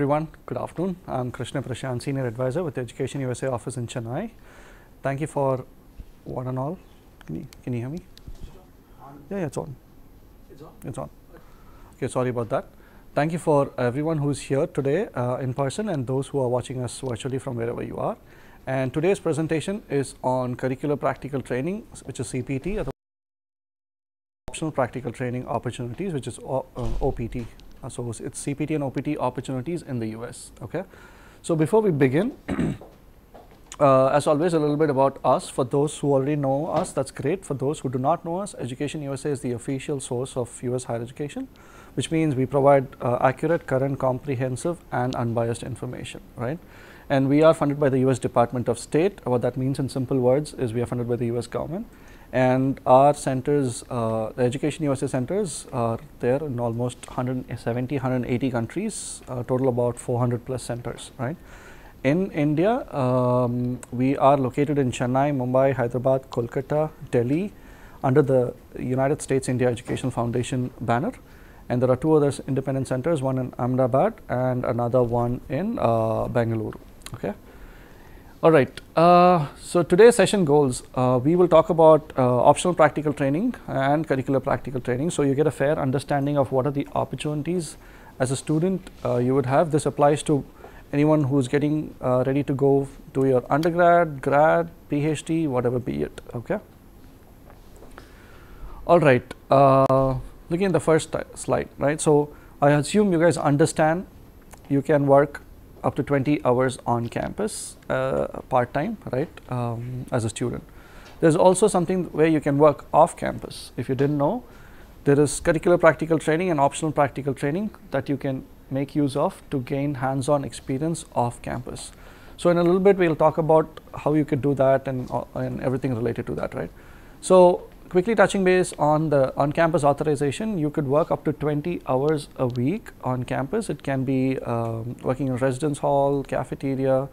everyone, good afternoon. I'm Krishna Prashant, Senior Advisor with the Education USA office in Chennai. Thank you for one and all. Can you hear me? Yeah, it's on. It's on. Okay, sorry about that. Thank you for everyone who's here today in person and those who are watching us virtually from wherever you are. And today's presentation is on curricular practical training, which is CPT, or the optional practical training opportunities, which is OPT. So it's CPT and OPT opportunities in the US. Okay. So before we begin, as always, a little bit about us. For those who already know us, that's great. For those who do not know us, Education USA is the official source of US higher education, which means we provide accurate, current, comprehensive, and unbiased information, right? And we are funded by the US Department of State. What that means in simple words is we are funded by the US government. And our centers, the Education USA centers are there in almost 170, 180 countries, total about 400 plus centers, right? In India, we are located in Chennai, Mumbai, Hyderabad, Kolkata, Delhi, under the United States India Education Foundation banner. And there are two other independent centers, one in Ahmedabad and another one in Bangalore, okay? All right, so today's session goals, we will talk about optional practical training and curricular practical training. So you get a fair understanding of what are the opportunities as a student you would have. This applies to anyone who's getting ready to go to your undergrad, grad, PhD, whatever be it, okay? All right, looking at the first slide, right? So I assume you guys understand you can work up to 20 hours on campus part-time, right, as a student. There's also something where you can work off campus. If you didn't know, there is curricular practical training and optional practical training that you can make use of to gain hands-on experience off campus. So in a little bit, we'll talk about how you could do that and everything related to that, right? So quickly touching base on the on-campus authorization, you could work up to 20 hours a week on campus. It can be working in residence hall, cafeteria,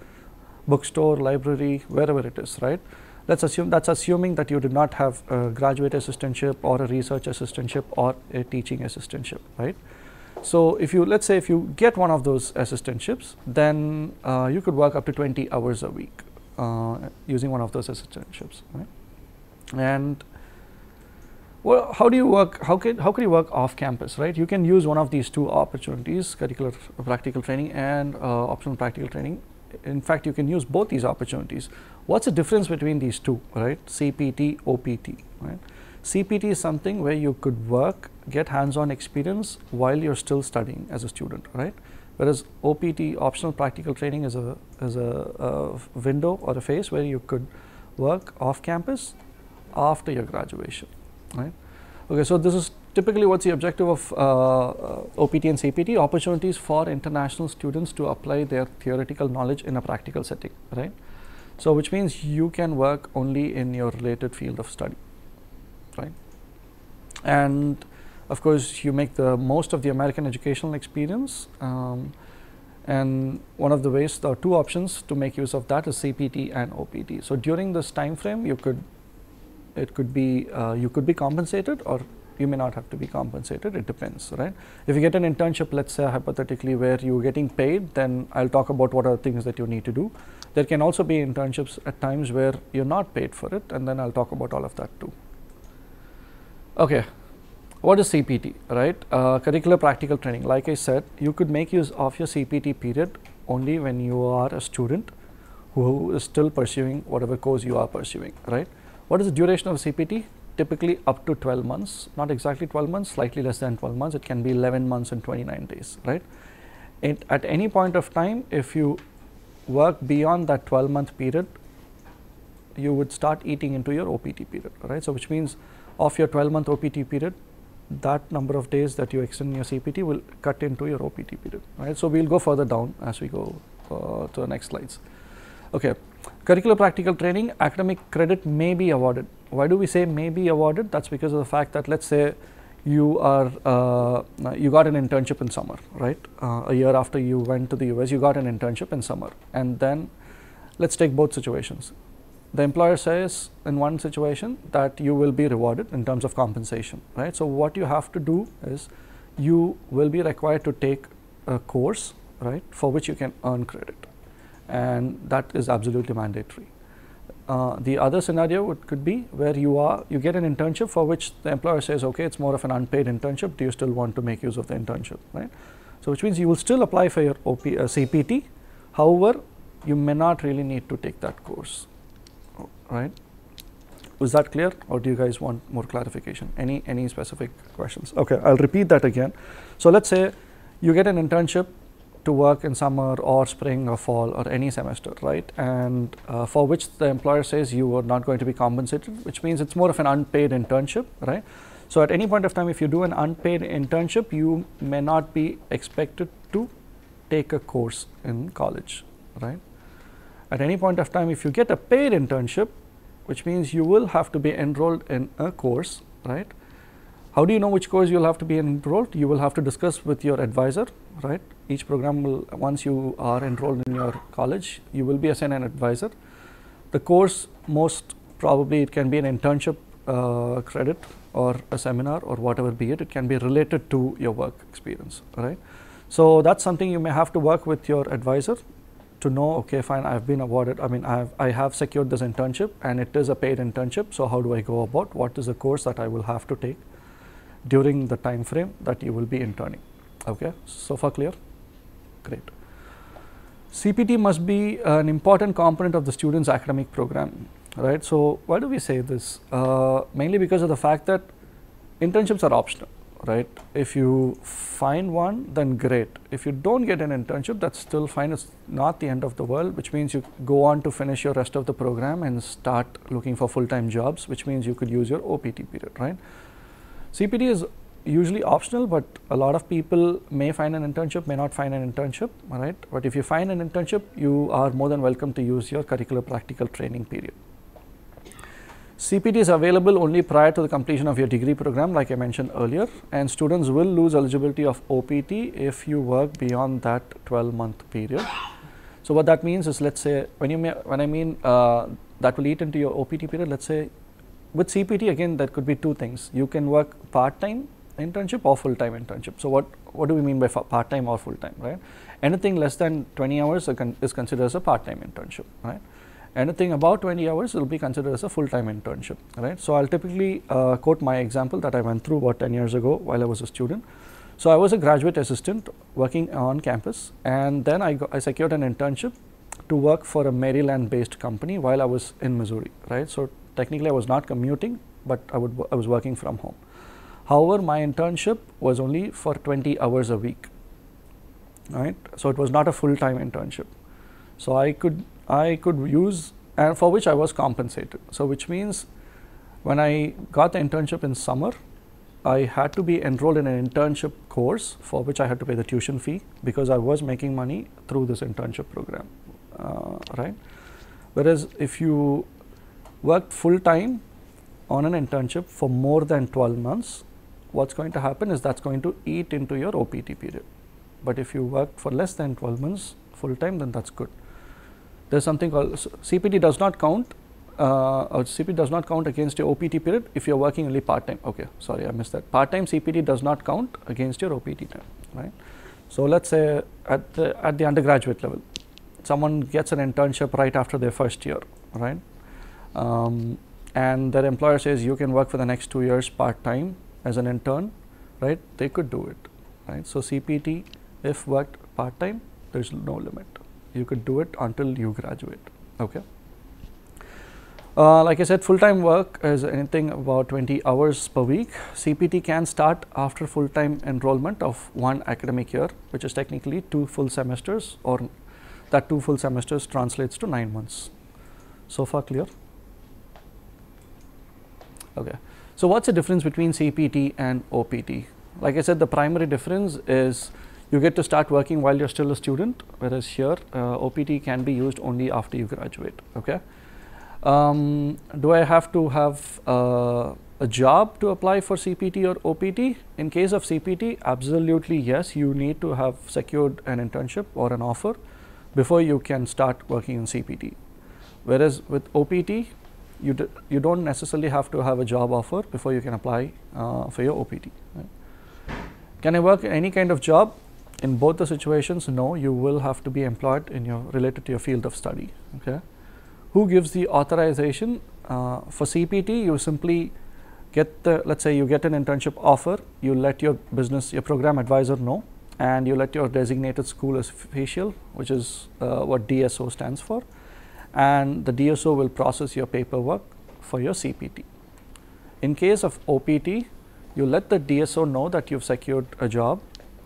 bookstore, library, wherever it is, right? Let's assume that's assuming that you did not have a graduate assistantship or a research assistantship or a teaching assistantship, right? So if you, let's say if you get one of those assistantships, then you could work up to 20 hours a week using one of those assistantships, right? And well, how do you work? How could you work off campus, right? You can use one of these two opportunities: curricular practical training and optional practical training. In fact, you can use both these opportunities. What's the difference between these two, right? CPT, OPT, right? CPT is something where you could work, get hands-on experience while you're still studying as a student, right? Whereas OPT, optional practical training, is a window or a phase where you could work off campus after your graduation. Right. Okay, so this is typically what's the objective of OPT and CPT: opportunities for international students to apply their theoretical knowledge in a practical setting, right? So which means you can work only in your related field of study, right? And of course, you make the most of the American educational experience. And one of the ways, there are two options to make use of that is CPT and OPT. So during this time frame, you could be compensated, or you may not have to be compensated. It depends, right? If you get an internship, let's say hypothetically, where you're getting paid, then I'll talk about what are the things that you need to do. There can also be internships at times where you're not paid for it, and then I'll talk about all of that too. Okay, what is CPT, right? Curricular practical training. Like I said, you could make use of your CPT period only when you are a student who is still pursuing whatever course you are pursuing, right? What is the duration of CPT? Typically up to 12 months, not exactly 12 months, slightly less than 12 months. It can be 11 months and 29 days, right? At any point of time, if you work beyond that 12-month period, you would start eating into your OPT period, right? So which means of your 12-month OPT period, that number of days that you extend your CPT will cut into your OPT period, right? So we'll go further down as we go to the next slides. Okay, curricular practical training, academic credit may be awarded. Why do we say may be awarded? That's because of the fact that, let's say you are you got an internship in summer, right? A year after you went to the US, you got an internship in summer, and then let's take both situations. The employer says in one situation that you will be rewarded in terms of compensation, right? So what you have to do is you will be required to take a course right, for which you can earn credit, and that is absolutely mandatory. The other scenario could be where you get an internship for which the employer says, okay, it's more of an unpaid internship. Do you still want to make use of the internship, right? So which means you will still apply for your CPT. However, you may not really need to take that course, right? Was that clear, or do you guys want more clarification? Any specific questions? Okay, I'll repeat that again. So let's say you get an internship to work in summer or spring or fall or any semester, right? And for which the employer says you are not going to be compensated, which means it's more of an unpaid internship, right? So at any point of time, if you do an unpaid internship, you may not be expected to take a course in college, right? At any point of time, if you get a paid internship, which means you will have to be enrolled in a course, right? How do you know which course you'll have to be enrolled? You will have to discuss with your advisor, right? Each program will, once you are enrolled in your college, you will be assigned an advisor. The course, most probably it can be an internship credit or a seminar or whatever be it. It can be related to your work experience, right? So that's something you may have to work with your advisor to know, okay, fine, I've been awarded, I mean, I have secured this internship and it is a paid internship. So how do I go about? What is the course that I will have to take during the time frame that you will be interning? Okay, so far clear? Great. CPT must be an important component of the student's academic program, right? So why do we say this? Mainly because of the fact that internships are optional, right? If you find one, then great. If you don't get an internship, that's still fine. It's not the end of the world, which means you go on to finish your rest of the program and start looking for full-time jobs, which means you could use your OPT period, right? CPT is usually optional, but a lot of people may find an internship, may not find an internship, right? But if you find an internship, you are more than welcome to use your curricular practical training period. CPT is available only prior to the completion of your degree program, like I mentioned earlier, and students will lose eligibility of OPT if you work beyond that 12-month period. So what that means is, let's say, when I mean that will eat into your OPT period, let's say with CPT, again, that could be two things. You can work part-time internship or full-time internship. So what do we mean by part-time or full-time, right? Anything less than 20 hours is considered as a part-time internship, right? Anything about 20 hours will be considered as a full-time internship, right? So I'll typically quote my example that I went through about 10 years ago while I was a student. So I was a graduate assistant working on campus, and then I secured an internship to work for a Maryland-based company while I was in Missouri, right? So technically I was not commuting, but I was working from home. However, my internship was only for 20 hours a week, right? So it was not a full-time internship. So I could use, and for which I was compensated. So which means when I got the internship in summer, I had to be enrolled in an internship course for which I had to pay the tuition fee because I was making money through this internship program, right? Whereas if you worked full-time on an internship for more than 12 months, what's going to happen is that's going to eat into your OPT period. But if you work for less than 12 months full-time, then that's good. There's something called CPT does not count, or CPT does not count against your OPT period if you're working only part-time. Okay, sorry, I missed that. Part-time CPT does not count against your OPT time, right? So let's say at the undergraduate level, someone gets an internship right after their first year, right? And their employer says you can work for the next 2 years part-time as an intern, right? They could do it, right? So CPT, if worked part-time, there's no limit. You could do it until you graduate, okay? Like I said, full-time work is anything about 20 hours per week. CPT can start after full-time enrollment of 1 academic year, which is technically 2 full semesters, or that 2 full semesters translates to 9 months. So far clear? Okay. So what's the difference between CPT and OPT? Like I said, the primary difference is you get to start working while you're still a student, whereas here OPT can be used only after you graduate, okay? Do I have to have a job to apply for CPT or OPT? In case of CPT, absolutely yes, you need to have secured an internship or an offer before you can start working in CPT. Whereas with OPT, you don't necessarily have to have a job offer before you can apply for your OPT. Right? Can I work any kind of job? in both the situations, no, you will have to be employed in your related to your field of study. Okay. Who gives the authorization? For CPT, you simply get the, let's say you get an internship offer, you let your program advisor know, and you let your designated school official, which is what DSO stands for, and the DSO will process your paperwork for your CPT. In case of OPT, you let the DSO know that you've secured a job,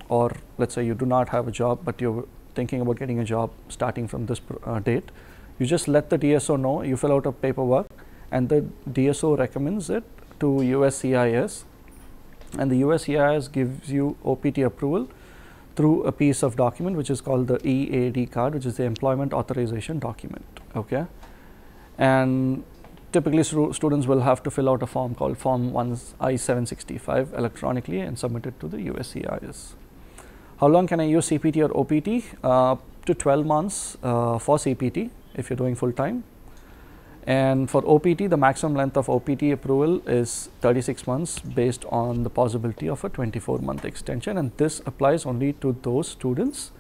or let's say you do not have a job, but you're thinking about getting a job starting from this date. You just let the DSO know, you fill out a paperwork, and the DSO recommends it to USCIS, and the USCIS gives you OPT approval through a piece of document which is called the EAD card, which is the Employment Authorization Document. Okay, and typically students will have to fill out a form called Form I-765 electronically and submit it to the USCIS. How long can I use CPT or OPT? To 12 months for CPT if you're doing full time. And for OPT, the maximum length of OPT approval is 36 months based on the possibility of a 24-month extension, and this applies only to those students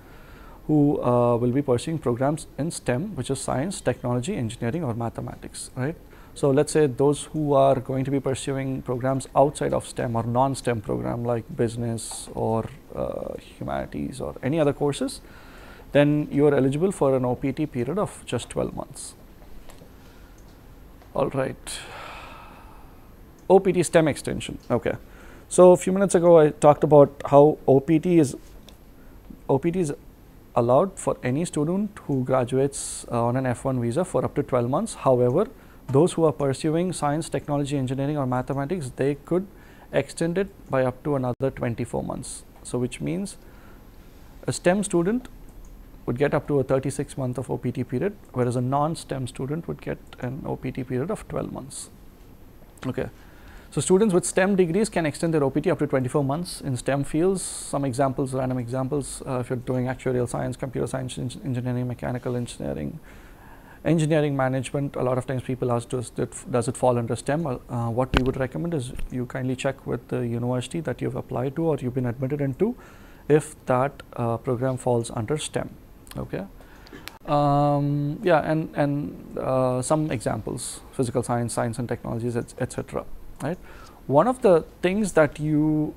who will be pursuing programs in STEM, which is science, technology, engineering, or mathematics, right? So let's say those who are going to be pursuing programs outside of STEM or non-STEM program like business or humanities or any other courses, then you are eligible for an OPT period of just 12 months. All right. OPT STEM extension. Okay. So a few minutes ago I talked about how OPT is allowed for any student who graduates on an F1 visa for up to 12 months. However, those who are pursuing science, technology, engineering, or mathematics, they could extend it by up to another 24 months. So which means a STEM student would get up to a 36 month of OPT period, whereas a non-STEM student would get an OPT period of 12 months. Okay. So students with STEM degrees can extend their OPT up to 24 months in STEM fields. Some examples, random examples, if you're doing actuarial science, computer science, engineering, mechanical engineering, engineering management, a lot of times people ask, does it fall under STEM? What we would recommend is you kindly check with the university that you've applied to or you've been admitted into if that program falls under STEM. Okay. Yeah, and some examples: physical science, science and technologies, etc. Right. One of the things that you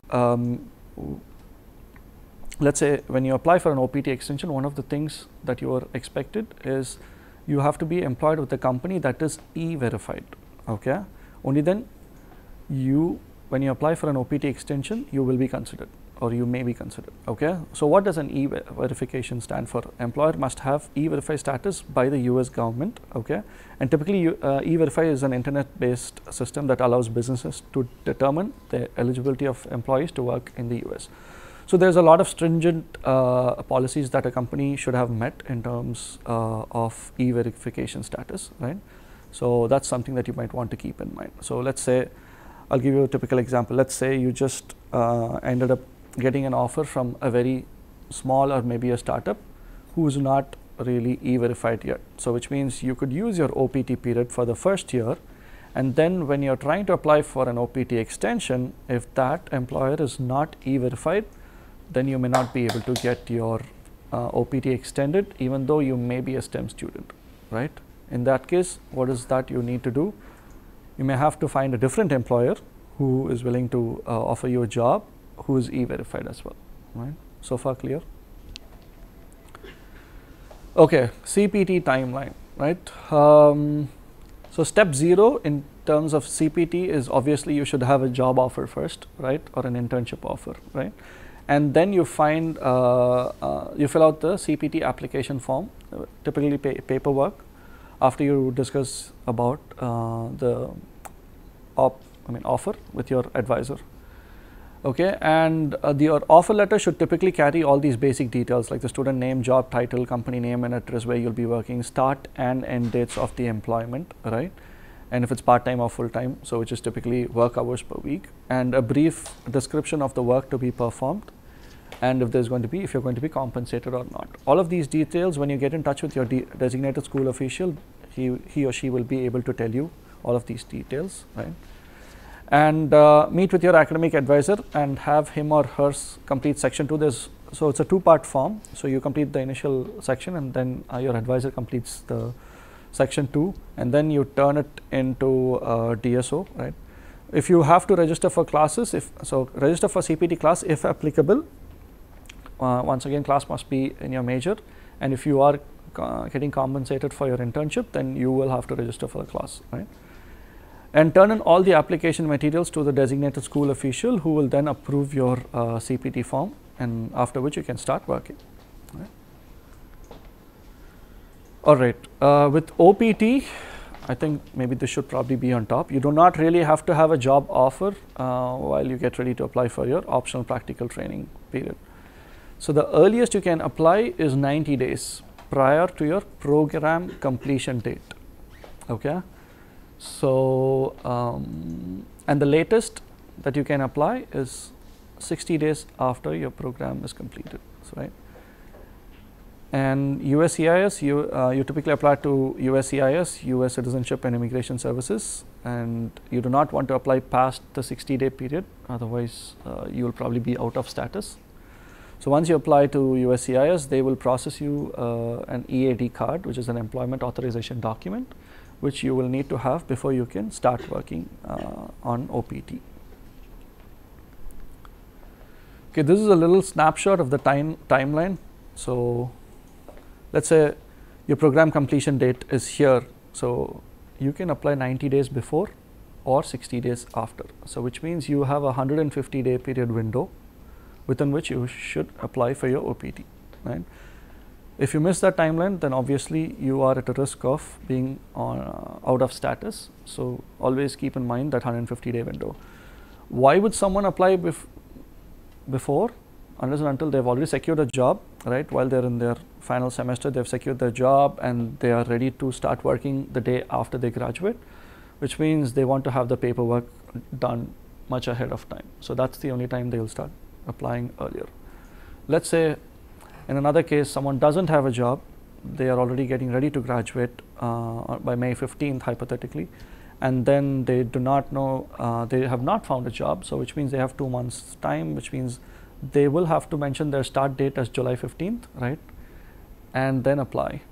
let's say when you apply for an OPT extension, one of the things that you are expected is you have to be employed with a company that is E-verified. Okay. Only then when you apply for an OPT extension, you will be considered, or you may be considered. Okay. So what does an E-verification stand for? Employer must have E-verify status by the US government. Okay. And typically E-verify is an internet-based system that allows businesses to determine the eligibility of employees to work in the US. So there's a lot of stringent policies that a company should have met in terms of E-verification status, right? So that's something that you might want to keep in mind. So let's say, I'll give you a typical example. Let's say you just ended up getting an offer from a very small or maybe a startup who is not really E-verified yet. So which means you could use your OPT period for the first year, and then when you're trying to apply for an OPT extension, if that employer is not E-verified, then you may not be able to get your OPT extended, even though you may be a STEM student, right? In that case, what is that you need to do? You may have to find a different employer who is willing to offer you a job who is E-verified as well, right? So far clear? Okay, CPT timeline, right? So step 0 in terms of CPT is obviously you should have a job offer first, right? Or an internship offer, right? And then you find, you fill out the CPT application form, typically paperwork, after you discuss about the offer with your advisor. Okay, and your offer letter should typically carry all these basic details like the student name, job title, company name and address where you'll be working, start and end dates of the employment, right? And if it's part-time or full-time, so which is typically work hours per week, and a brief description of the work to be performed, and if you're going to be compensated or not. All of these details, when you get in touch with your designated school official, he or she will be able to tell you all of these details, right? And meet with your academic advisor and have him or her complete section 2. There's so it's a two-part form. So you complete the initial section, and then your advisor completes the section 2, and then you turn it into DSO, right? If you have to register for classes, register for CPT class if applicable. Once again, class must be in your major, and if you are getting compensated for your internship, then you will have to register for the class, right? And turn in all the application materials to the designated school official, who will then approve your CPT form, and after which you can start working. Right? All right, with OPT, I think maybe this should probably be on top. You do not really have to have a job offer while you get ready to apply for your optional practical training period. So the earliest you can apply is 90 days prior to your program completion date. Okay. So, and the latest that you can apply is 60 days after your program is completed, right? And USCIS, you typically apply to USCIS, US Citizenship and Immigration Services, and you do not want to apply past the 60-day period, otherwise you will probably be out of status. So once you apply to USCIS, they will process you an EAD card, which is an employment authorization document, which you will need to have before you can start working on OPT. Okay, this is a little snapshot of the timeline. So let's say your program completion date is here. So you can apply 90 days before or 60 days after. So which means you have a 150-day period window within which you should apply for your OPT, right? If you miss that timeline, then obviously you are at a risk of being out of status. So always keep in mind that 150-day window. Why would someone apply before? Unless and until they've already secured a job, right? While they're in their final semester, they've secured their job and they are ready to start working the day after they graduate, which means they want to have the paperwork done much ahead of time. So that's the only time they will start applying earlier. Let's say in another case, someone doesn't have a job, they are already getting ready to graduate by May 15th, hypothetically, and then they do not know, they have not found a job, so which means they have 2 months time, which means they will have to mention their start date as July 15th, right, and then apply,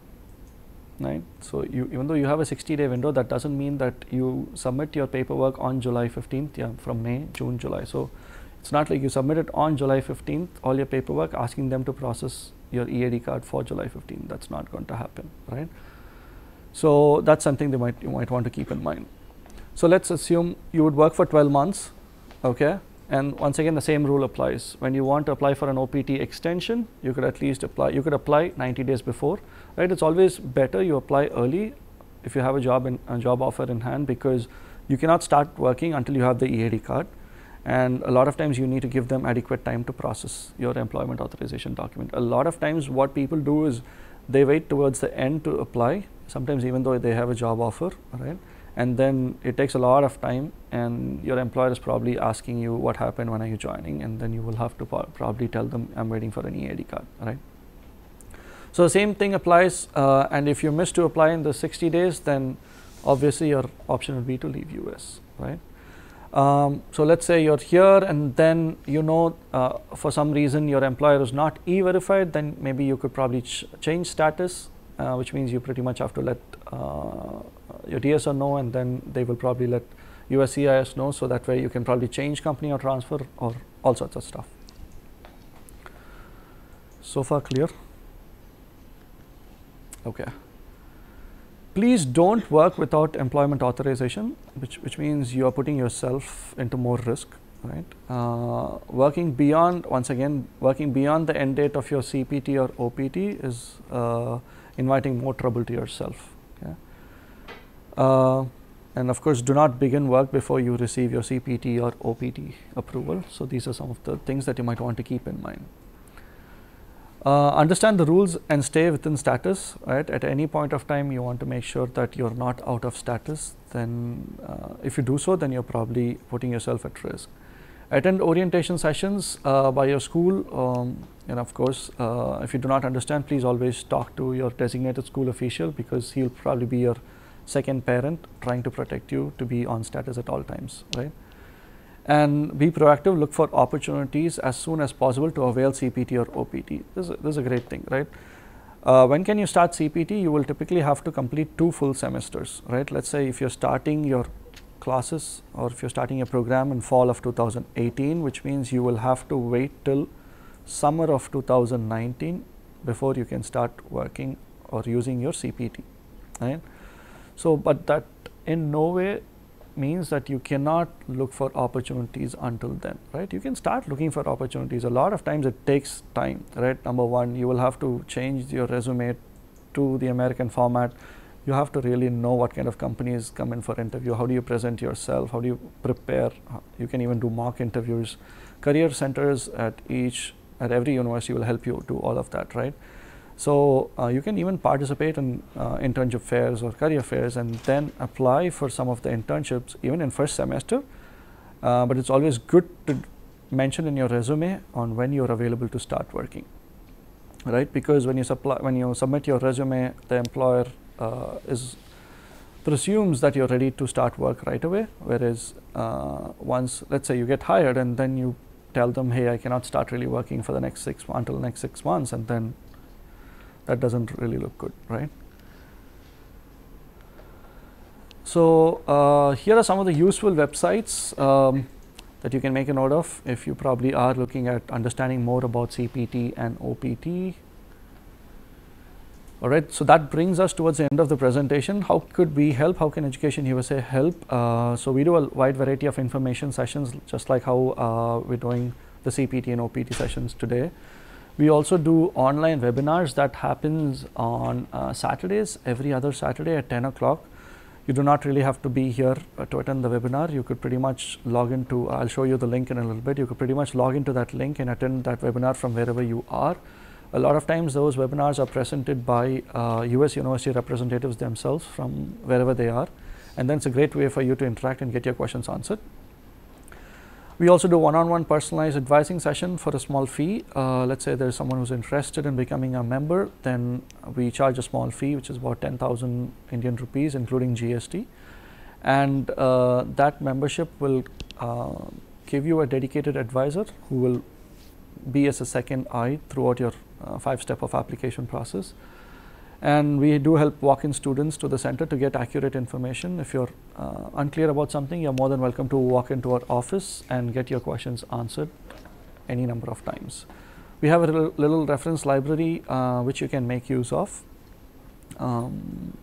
right? So even though you have a 60-day window, that doesn't mean that you submit your paperwork on July 15th, yeah, from May, June, July. So it's not like you submit it on July 15th, all your paperwork, asking them to process your EAD card for July 15th. That's not going to happen, right? So that's something you might want to keep in mind. So let's assume you would work for 12 months, okay? And once again, the same rule applies. When you want to apply for an OPT extension, you could at least apply 90 days before, right? It's always better you apply early if you have a job offer in hand, because you cannot start working until you have the EAD card. And a lot of times you need to give them adequate time to process your employment authorization document. A lot of times what people do is they wait towards the end to apply, sometimes even though they have a job offer, right? And then it takes a lot of time, and your employer is probably asking you what happened, when are you joining, and then you will have to probably tell them I'm waiting for an EAD card, right? So the same thing applies, and if you miss to apply in the 60 days, then obviously your option would be to leave US, right? So let's say you're here and then for some reason your employer is not e-verified, then maybe you could probably change status, which means you pretty much have to let your DSO know, and then they will probably let USCIS know, so that way you can probably change company or transfer or all sorts of stuff. So far clear? Okay. Please don't work without employment authorization, which means you are putting yourself into more risk, right? Working beyond the end date of your CPT or OPT is inviting more trouble to yourself. Okay? And of course, do not begin work before you receive your CPT or OPT approval. So these are some of the things that you might want to keep in mind. Understand the rules and stay within status, right? At any point of time, you want to make sure that you're not out of status. Then if you do so, then you're probably putting yourself at risk. Attend orientation sessions by your school. And of course, if you do not understand, please always talk to your designated school official, because he'll probably be your second parent trying to protect you to be on status at all times, right? and be proactive, look for opportunities as soon as possible to avail CPT or OPT. This is a great thing, right? When can you start CPT? You will typically have to complete 2 full semesters, right? Let's say if you're starting your classes or if you're starting a program in fall of 2018, which means you will have to wait till summer of 2019 before you can start working or using your CPT, right? So, but that in no way means that you cannot look for opportunities until then, right? You can start looking for opportunities. A lot of times it takes time, right? Number one, you will have to change your resume to the American format. You have to really know what kind of companies come in for interview. How do you present yourself? How do you prepare? You can even do mock interviews. Career centers at every university will help you do all of that, right? So you can even participate in internship fairs or career fairs and then apply for some of the internships even in first semester. But it's always good to mention in your resume on when you're available to start working, right? Because when you submit your resume, the employer presumes that you're ready to start work right away. Whereas once, let's say, you get hired and then you tell them, hey, I cannot start really working for the next until the next 6 months, and then that doesn't really look good, right? So here are some of the useful websites that you can make a note of if you probably are looking at understanding more about CPT and OPT. All right, so that brings us towards the end of the presentation. How could we help? How can Education USA help? So we do a wide variety of information sessions, just like how we're doing the CPT and OPT sessions today. We also do online webinars that happens on Saturdays, every other Saturday at 10 o'clock. You do not really have to be here to attend the webinar. You could pretty much log into, I'll show you the link in a little bit. You could pretty much log into that link and attend that webinar from wherever you are. A lot of times those webinars are presented by US university representatives themselves from wherever they are. And then it's a great way for you to interact and get your questions answered. We also do one-on-one personalized advising session for a small fee. Let's say there's someone who's interested in becoming a member, then we charge a small fee, which is about 10,000 Indian rupees, including GST. And that membership will give you a dedicated advisor who will be as a second eye throughout your 5-step of application process. And we do help walk-in students to the center to get accurate information. If you're unclear about something, you're more than welcome to walk into our office and get your questions answered any number of times. We have a little reference library which you can make use of, and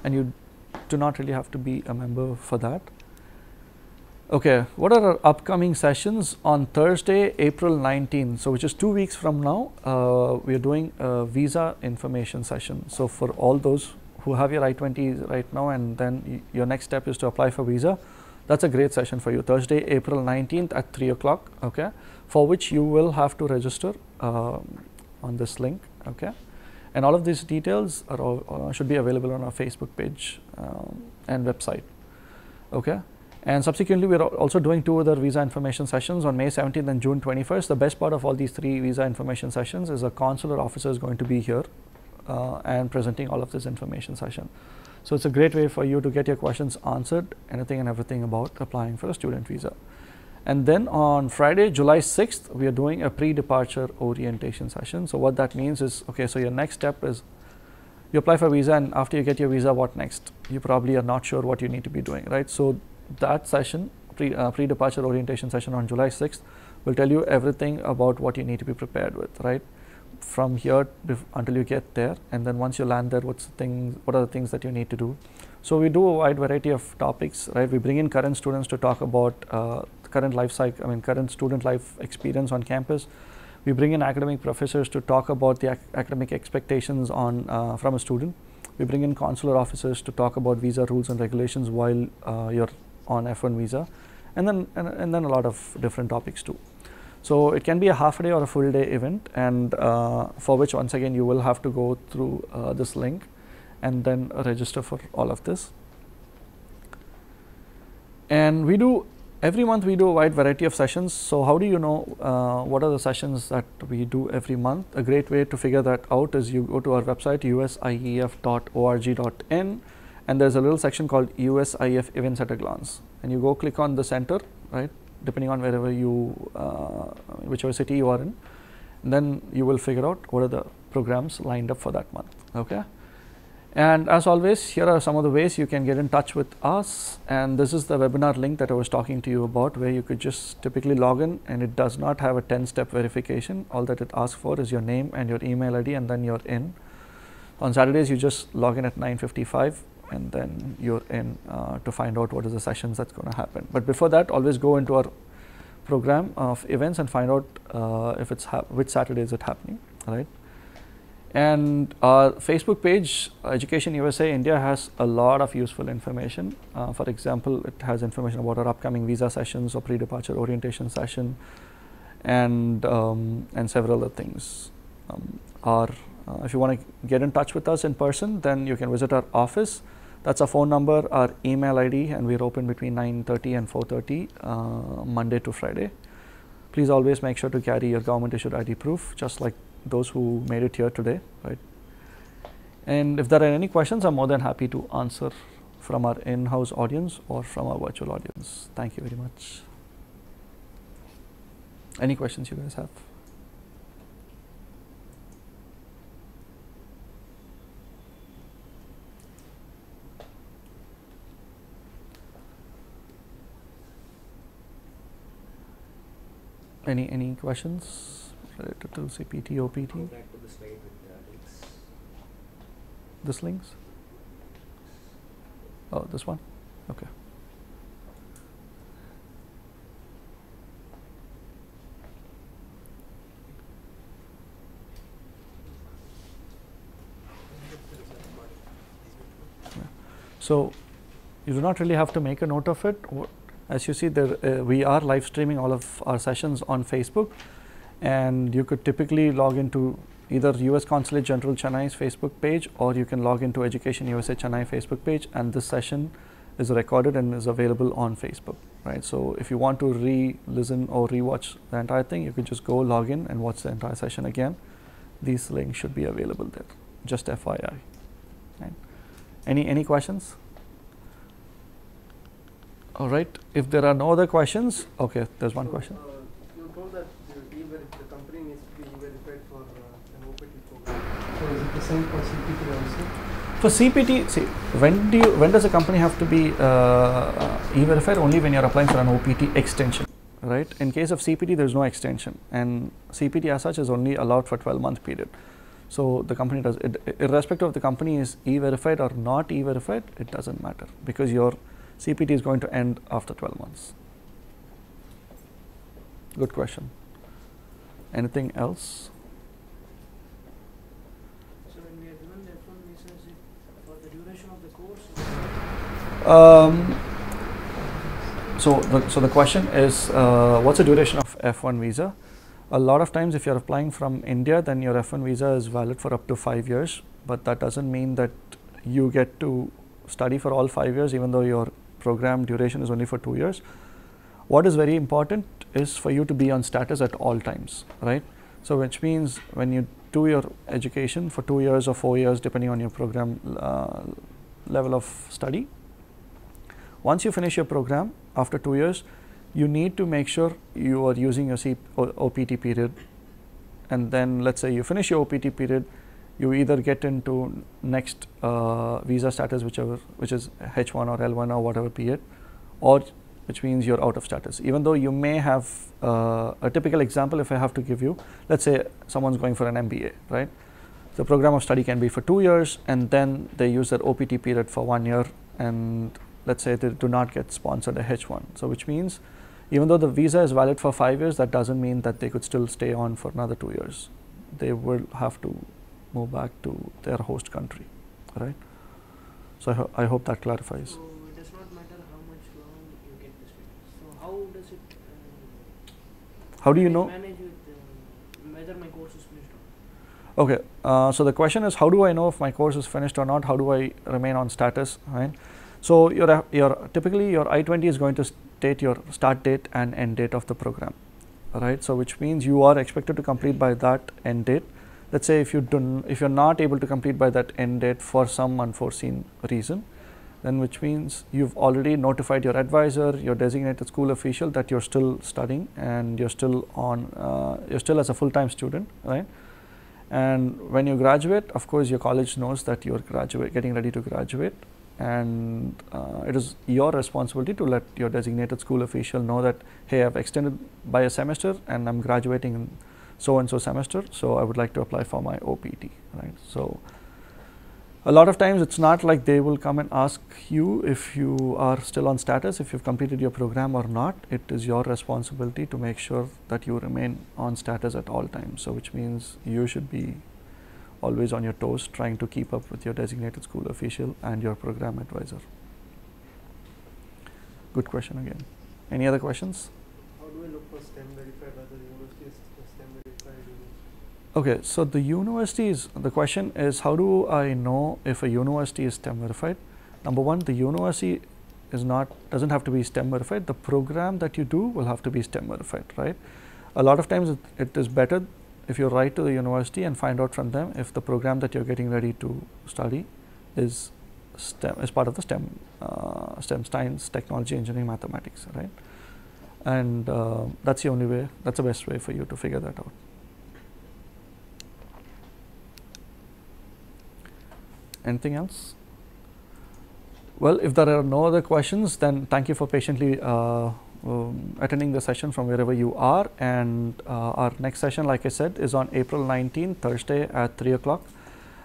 you do not really have to be a member for that. Okay, what are our upcoming sessions? On Thursday, April 19th, so which is 2 weeks from now, we are doing a visa information session. So for all those who have your I-20 right now and then your next step is to apply for visa, that's a great session for you. Thursday, April 19th at 3 o'clock, okay, for which you will have to register on this link, okay. And all of these details are all, should be available on our Facebook page and website, okay. And subsequently, we are also doing 2 other visa information sessions on May 17th and June 21st. The best part of all these 3 visa information sessions is a consular officer is going to be here and presenting all of this information session. So it's a great way for you to get your questions answered, anything and everything about applying for a student visa. And then on Friday, July 6th, we are doing a pre-departure orientation session. So what that means is, okay, so your next step is you apply for visa, and after you get your visa, what next? You probably are not sure what you need to be doing, right? So that session, pre-departure orientation session on July 6th, will tell you everything about what you need to be prepared with, right? From here until you get there, and then once you land there, what are the things that you need to do? So we do a wide variety of topics, right? We bring in current students to talk about current life cycle, current student life experience on campus. We bring in academic professors to talk about the academic expectations on from a student. We bring in consular officers to talk about visa rules and regulations while you're on F1 visa, and then a lot of different topics too. So it can be a half a day or a full day event, and for which once again you will have to go through this link and then register for all of this. And we do every month we do a wide variety of sessions. So how do you know what are the sessions that we do every month? A great way to figure that out is you go to our website usief.org.in, and there's a little section called USIF Events at a Glance, and you go click on the center, right? depending on wherever you, whichever city you are in. And then you will figure out what are the programs lined up for that month. Okay. And as always, here are some of the ways you can get in touch with us. And this is the webinar link that I was talking to you about, where you could just typically log in, and it does not have a 10-step verification. All that it asks for is your name and your email ID, and then you're in. On Saturdays, you just log in at 9:55, and then you're in to find out what is the sessions that's going to happen. But before that, always go into our program of events and find out if it's which Saturday is it happening, right? And our Facebook page, Education USA India, has a lot of useful information. For example, it has information about our upcoming visa sessions or pre-departure orientation session, and several other things. If you want to get in touch with us in person, then you can visit our office. That's our phone number, our email ID, and we're open between 9:30 and 4:30 Monday to Friday. Please always make sure to carry your government issued ID proof, just like those who made it here today, right? And if there are any questions, I'm more than happy to answer from our in-house audience or from our virtual audience. Thank you very much. Any questions you guys have? Any questions related to CPT, OPT? Go back to the slide with the links. This links? Oh, this one? Okay. Yeah. So you do not really have to make a note of it. As you see, there we are live streaming all of our sessions on Facebook, and you could typically log into either US Consulate General Chennai's Facebook page, or you can log into Education USA Chennai Facebook page, and this session is recorded and is available on Facebook, right? So if you want to re-listen or re-watch the entire thing, you could just go log in and watch the entire session again. These links should be available there, just FYI. Right? Any questions? All right, if there are no other questions, okay, there's one question. You told that the company needs to be verified for an OPT program. So is it the same for CPT also? For CPT, see, when does a company have to be e-verified? Only when you're applying for an OPT extension, right? In case of CPT, there's no extension, and CPT as such is only allowed for 12-month period. So the company does it, irrespective of the company is e-verified or not e-verified, it doesn't matter, because your CPT is going to end after 12 months. Good question. Anything else? So when we are given the F1 visa, is it for the duration of the course? So the question is, what's the duration of F1 visa? A lot of times if you're applying from India, then your F1 visa is valid for up to 5 years, but that doesn't mean that you get to study for all 5 years, even though your program duration is only for 2 years. What is very important is for you to be on status at all times, right? So which means when you do your education for 2 years or 4 years, depending on your program level of study, once you finish your program after 2 years, you need to make sure you are using your OPT period, and then let's say you finish your OPT period, you either get into next visa status, which is H1 or L1 or whatever period, or which means you're out of status. Even though you may have a typical example, if I have to give you, let's say someone's going for an MBA, right? The program of study can be for 2 years, and then they use their OPT period for 1 year, and let's say they do not get sponsored a H1. So which means even though the visa is valid for 5 years, that doesn't mean that they could still stay on for another 2 years. They will have to move back to their host country, right? So I hope that clarifies. So it does not matter how much long you get the status. So how does it? How do you know? Manage with whether my course is finished or not? Okay, so the question is, how do I know if my course is finished or not? How do I remain on status, right? So your typically your I-20 is going to state your start date and end date of the program, right? So which means you are expected to complete by that end date. Let's say if you're not able to complete by that end date for some unforeseen reason, then which means you've already notified your advisor, your designated school official that you're still studying and you're still as a full-time student, right? And when you graduate, of course, your college knows that you're getting ready to graduate, and it is your responsibility to let your designated school official know that, hey, I've extended by a semester and I'm graduating in so and so semester, so I would like to apply for my OPT, right? So a lot of times it's not like they will come and ask you if you are still on status, if you've completed your program or not. It is your responsibility to make sure that you remain on status at all times. So which means you should be always on your toes, trying to keep up with your designated school official and your program advisor. Good question again. Any other questions? How do we look for STEM verified? Whether the university is STEM verified? Okay, so the universities, the question is, how do I know if a university is STEM verified? Number one, the university doesn't have to be STEM verified. The program that you do will have to be STEM verified, right? A lot of times it is better if you write to the university and find out from them if the program that you're getting ready to study is part of the STEM science, technology, engineering, mathematics, right? And that's the only way, that's the best way for you to figure that out. Anything else? Well, if there are no other questions, then thank you for patiently attending the session from wherever you are. And our next session, like I said, is on April 19, Thursday at 3 o'clock.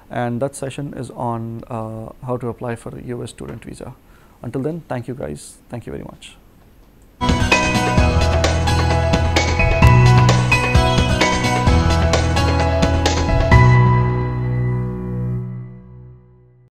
And that session is on how to apply for a US student visa. Until then, thank you guys. Thank you very much.